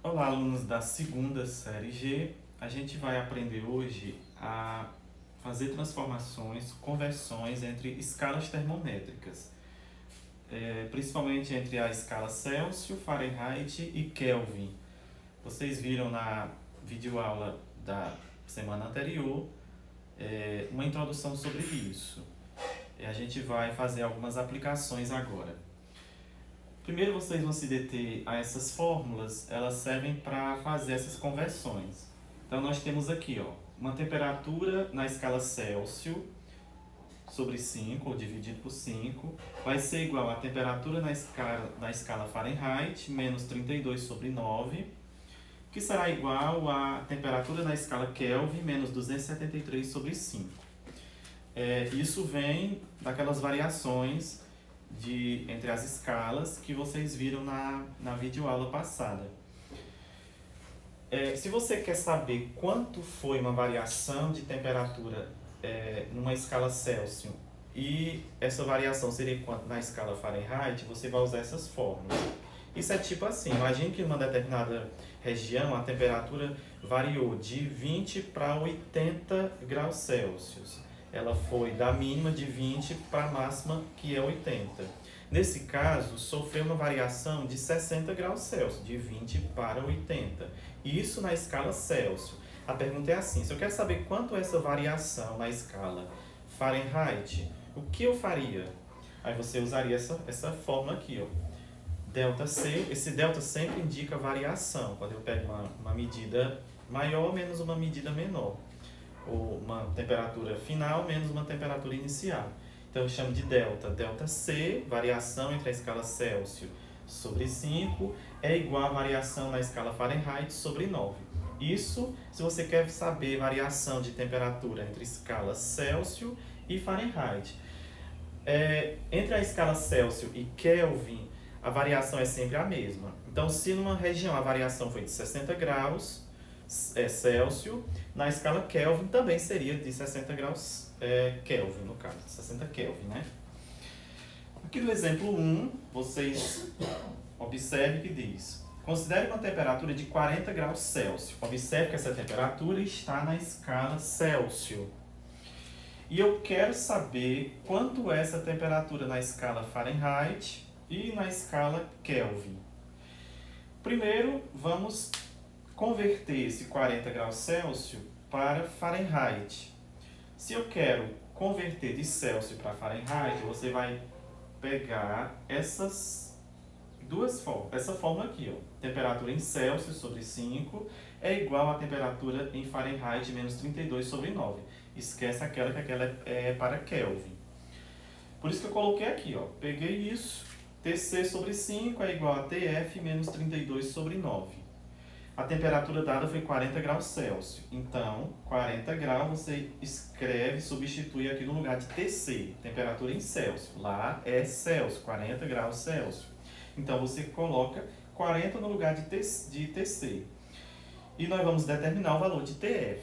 Olá, alunos da segunda série G. A gente vai aprender hoje a fazer transformações, conversões entre escalas termométricas, principalmente entre a escala Celsius, Fahrenheit e Kelvin. Vocês viram na videoaula da semana anterior uma introdução sobre isso. E a gente vai fazer algumas aplicações agora. Primeiro vocês vão se deter a essas fórmulas, elas servem para fazer essas conversões. Então nós temos aqui uma temperatura na escala Celsius sobre 5, ou dividido por 5, vai ser igual à temperatura na escala Fahrenheit, menos 32 sobre 9, que será igual à temperatura na escala Kelvin, menos 273 sobre 5. Isso vem daquelas variações entre as escalas que vocês viram na videoaula passada. Se você quer saber quanto foi uma variação de temperatura numa escala Celsius e essa variação seria quanto na escala Fahrenheit, você vai usar essas fórmulas. Isso é tipo assim, imagine que em uma determinada região a temperatura variou de 20 para 80 graus Celsius. Ela foi da mínima de 20 para a máxima, que é 80. Nesse caso, sofreu uma variação de 60 graus Celsius, de 20 para 80. Isso na escala Celsius. A pergunta é assim, se eu quero saber quanto é essa variação na escala Fahrenheit, o que eu faria? Aí você usaria essa fórmula aqui, Delta C. Esse delta sempre indica variação, quando eu pego uma medida maior menos uma medida menor, ou uma temperatura final menos uma temperatura inicial. Então eu chamo de delta. Delta C, variação entre a escala Celsius sobre 5, é igual a variação na escala Fahrenheit sobre 9. Isso se você quer saber variação de temperatura entre escala Celsius e Fahrenheit. Entre a escala Celsius e Kelvin, a variação é sempre a mesma. Então, se numa região a variação foi de 60 graus Celsius, na escala Kelvin também seria de 60 graus Kelvin, no caso, 60 Kelvin, né? Aqui no exemplo 1, vocês observem que diz: considere uma temperatura de 40 graus Celsius. Observe que essa temperatura está na escala Celsius. E eu quero saber quanto é essa temperatura na escala Fahrenheit e na escala Kelvin. Primeiro, vamos converter esse 40 graus Celsius para Fahrenheit. Se eu quero converter de Celsius para Fahrenheit, você vai pegar essas duas fórmulas. Essa fórmula aqui, temperatura em Celsius sobre 5 é igual a temperatura em Fahrenheit menos 32 sobre 9. Esquece aquela que aquela é para Kelvin. Por isso que eu coloquei aqui, peguei isso. Tc sobre 5 é igual a Tf menos 32 sobre 9. A temperatura dada foi 40 graus Celsius. Então, 40 graus você escreve, substitui aqui no lugar de Tc, temperatura em Celsius. Lá é Celsius, 40 graus Celsius. Então, você coloca 40 no lugar de Tc. E nós vamos determinar o valor de Tf.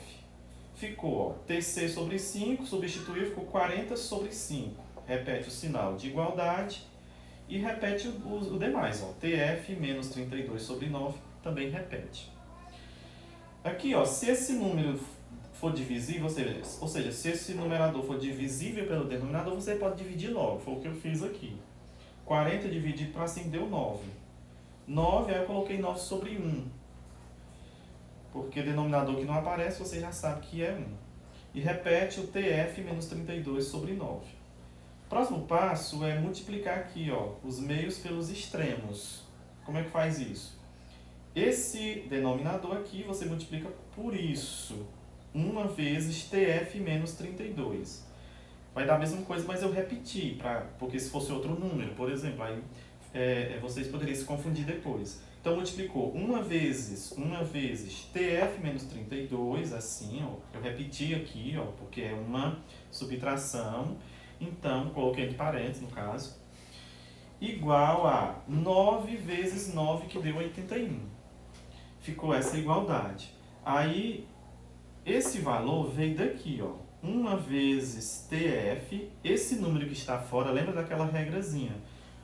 Ficou, Tc sobre 5, substituiu, ficou 40 sobre 5. Repete o sinal de igualdade e repete o demais. Tf menos 32 sobre 9 também repete. Aqui, se esse número for divisível, ou seja, se esse numerador for divisível pelo denominador, você pode dividir logo. Foi o que eu fiz aqui. 40 dividido para 5 deu 9. 9, aí eu coloquei 9 sobre 1. Porque denominador que não aparece, você já sabe que é 1. E repete o Tf menos 32 sobre 9. Próximo passo é multiplicar aqui, os meios pelos extremos. Como é que faz isso? Esse denominador aqui você multiplica por isso. 1 vezes Tf menos 32. Vai dar a mesma coisa, mas eu repeti, porque se fosse outro número, por exemplo, aí vocês poderiam se confundir depois. Então multiplicou 1 vezes Tf menos 32, assim, eu repeti aqui, porque é uma subtração. Então, coloquei entre parênteses, no caso, igual a 9 vezes 9, que deu 81. Ficou essa igualdade. Aí, esse valor veio daqui, 1 vezes Tf, esse número que está fora, lembra daquela regrazinha?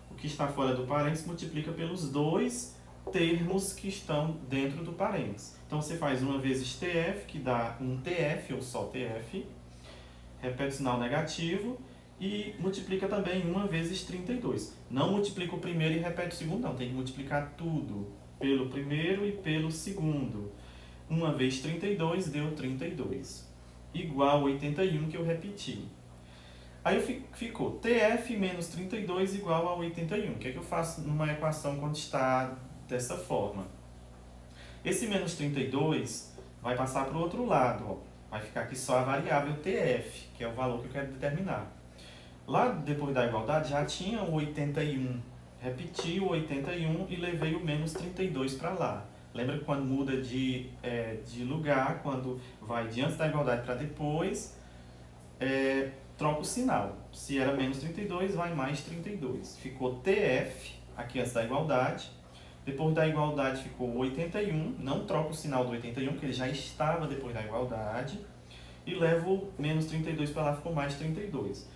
O que está fora do parênteses multiplica pelos 2 termos que estão dentro do parênteses. Então você faz 1 vezes TF, que dá um TF, ou só TF, repete o sinal negativo, e multiplica também 1 vezes 32. Não multiplica o primeiro e repete o segundo, não. Tem que multiplicar tudo pelo primeiro e pelo segundo. 1 vezes 32 deu 32. Igual 81 que eu repeti. Aí ficou TF menos 32 igual a 81. O que é que eu faço numa equação quando está dessa forma? Esse menos 32 vai passar para o outro lado. Ó. Vai ficar aqui só a variável TF, que é o valor que eu quero determinar. Lá depois da igualdade já tinha o 81. Repeti o 81 e levei o menos 32 para lá. Lembra que quando muda de lugar, quando vai de antes da igualdade para depois, troca o sinal. Se era menos 32, vai mais 32. Ficou TF, aqui antes da igualdade. Depois da igualdade ficou 81. Não troca o sinal do 81, porque ele já estava depois da igualdade. E levo menos 32 para lá, ficou mais 32.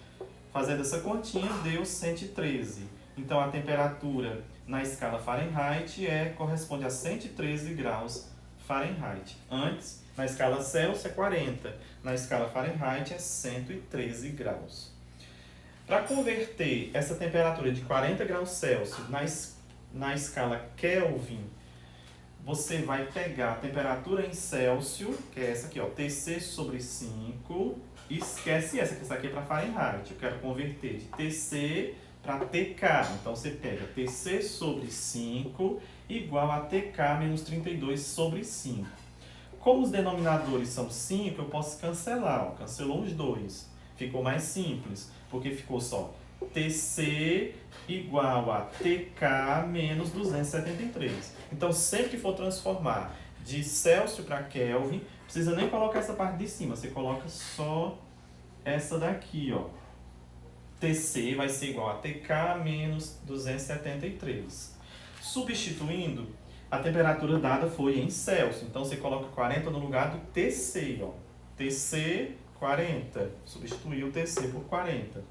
Fazendo essa continha, deu 113. Então, a temperatura na escala Fahrenheit corresponde a 113 graus Fahrenheit. Antes, na escala Celsius é 40. Na escala Fahrenheit é 113 graus. Para converter essa temperatura de 40 graus Celsius na escala Kelvin, você vai pegar a temperatura em Celsius, que é essa aqui, ó, TC sobre 5, e esquece essa aqui é para Fahrenheit. Eu quero converter de TC para TK. Então, você pega TC sobre 5 igual a TK menos 32 sobre 5. Como os denominadores são 5, eu posso cancelar. Ó. Cancelou os dois. Ficou mais simples, porque ficou só TC igual a TK menos 273. Então, sempre que for transformar de Celsius para Kelvin, precisa nem colocar essa parte de cima, você coloca só essa daqui, ó. TC vai ser igual a TK menos 273. Substituindo, a temperatura dada foi em Celsius, então você coloca 40 no lugar do TC, ó. TC 40, substituiu o TC por 40.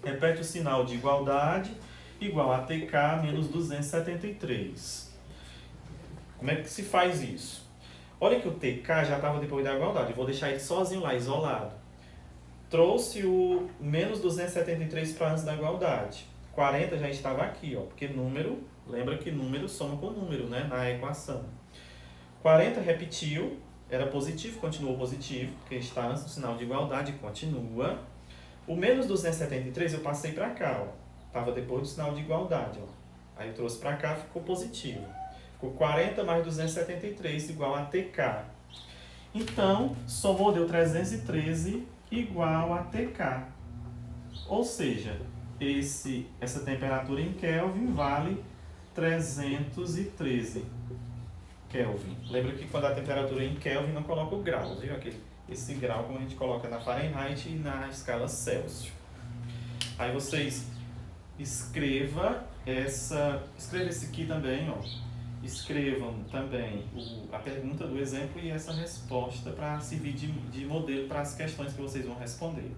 Repete o sinal de igualdade, igual a TK menos 273. Como é que se faz isso? Olha que o TK já estava depois da igualdade, eu vou deixar ele sozinho lá, isolado. Trouxe o menos 273 para antes da igualdade. 40 já estava aqui, ó, porque número, lembra que número soma com número, né, na equação. 40 repetiu, era positivo, continuou positivo, porque está antes do sinal de igualdade, continua. O menos 273 eu passei para cá, ó. Estava depois do sinal de igualdade, ó. Aí eu trouxe para cá, ficou positivo. Ficou 40 mais 273 igual a TK. Então, somou, deu 313 igual a TK. Ou seja, essa temperatura em Kelvin vale 313 Kelvin. Lembra que quando a temperatura é em Kelvin não coloca o grau, viu? Esse grau como a gente coloca na Fahrenheit e na escala Celsius. Aí vocês escreva esse aqui também, ó. Escrevam também a pergunta do exemplo e essa resposta para servir de modelo para as questões que vocês vão responder.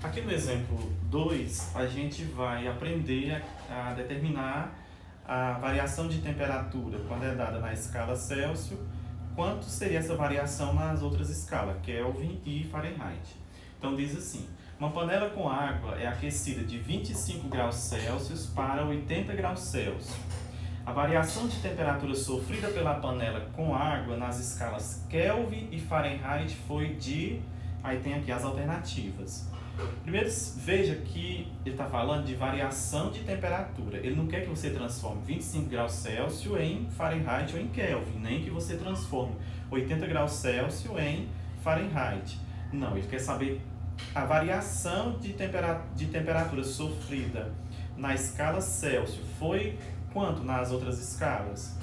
Aqui no exemplo 2, a gente vai aprender a determinar a variação de temperatura quando é dada na escala Celsius, quanto seria essa variação nas outras escalas, Kelvin e Fahrenheit. Então diz assim: uma panela com água é aquecida de 25 graus Celsius para 80 graus Celsius. A variação de temperatura sofrida pela panela com água nas escalas Kelvin e Fahrenheit foi de... Aí tem aqui as alternativas. Primeiro, veja que ele está falando de variação de temperatura. Ele não quer que você transforme 25 graus Celsius em Fahrenheit ou em Kelvin, nem que você transforme 80 graus Celsius em Fahrenheit. Não, ele quer saber a variação de temperatura sofrida na escala Celsius foi quanto nas outras escalas?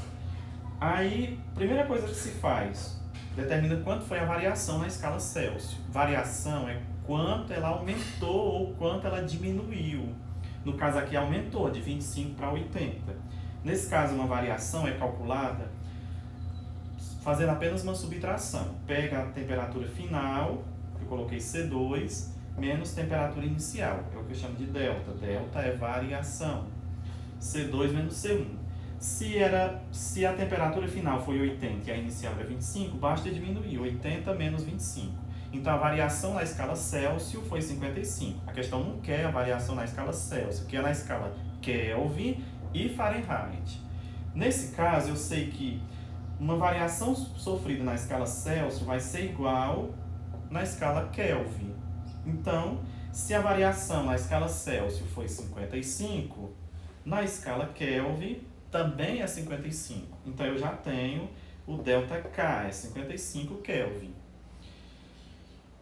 Aí, primeira coisa que se faz, determina quanto foi a variação na escala Celsius. Variação é quanto ela aumentou ou quanto ela diminuiu. No caso aqui aumentou de 25 para 80. Nesse caso, uma variação é calculada fazendo apenas uma subtração. Pega a temperatura final, eu coloquei C2, menos temperatura inicial. É o que eu chamo de delta. Delta é variação. C2 menos C1. Se a temperatura final foi 80 e a inicial é 25, basta diminuir. 80 menos 25. Então, a variação na escala Celsius foi 55. A questão não quer a variação na escala Celsius, quer na escala Kelvin e Fahrenheit. Nesse caso, eu sei que uma variação sofrida na escala Celsius vai ser igual na escala Kelvin. Então, se a variação na escala Celsius foi 55, na escala Kelvin também é 55. Então, eu já tenho o ΔK, é 55 Kelvin.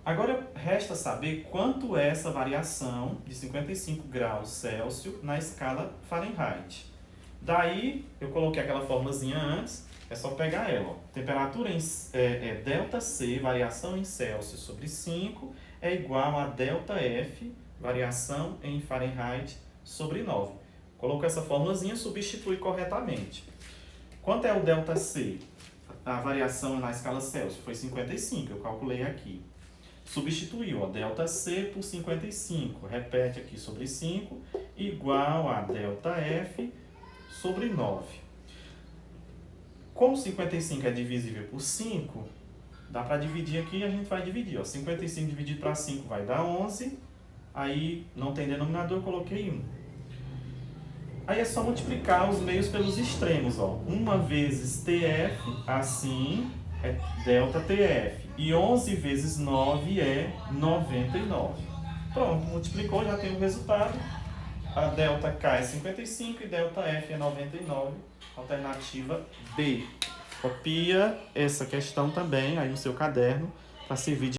Agora, resta saber quanto é essa variação de 55 graus Celsius na escala Fahrenheit. Daí, eu coloquei aquela formulazinha antes, é só pegar ela. Ó. Temperatura ΔC, variação em Celsius sobre 5, é igual a ΔF, variação em Fahrenheit sobre 9. Colocou essa formulazinha, substitui corretamente. Quanto é o ΔC? A variação na escala Celsius foi 55, eu calculei aqui. Substituiu, ó, ΔC por 55, repete aqui sobre 5, igual a ΔF sobre 9. Como 55 é divisível por 5, dá para dividir aqui e a gente vai dividir. Ó. 55 dividido para 5 vai dar 11, aí não tem denominador, eu coloquei 1. Aí é só multiplicar os meios pelos extremos. Ó. 1 vezes TF, assim, é ΔTF. E 11 vezes 9 é 99. Pronto, multiplicou, já tem o resultado. A ΔK é 55 e ΔF é 99. Alternativa B. Copia essa questão também aí no seu caderno para servir de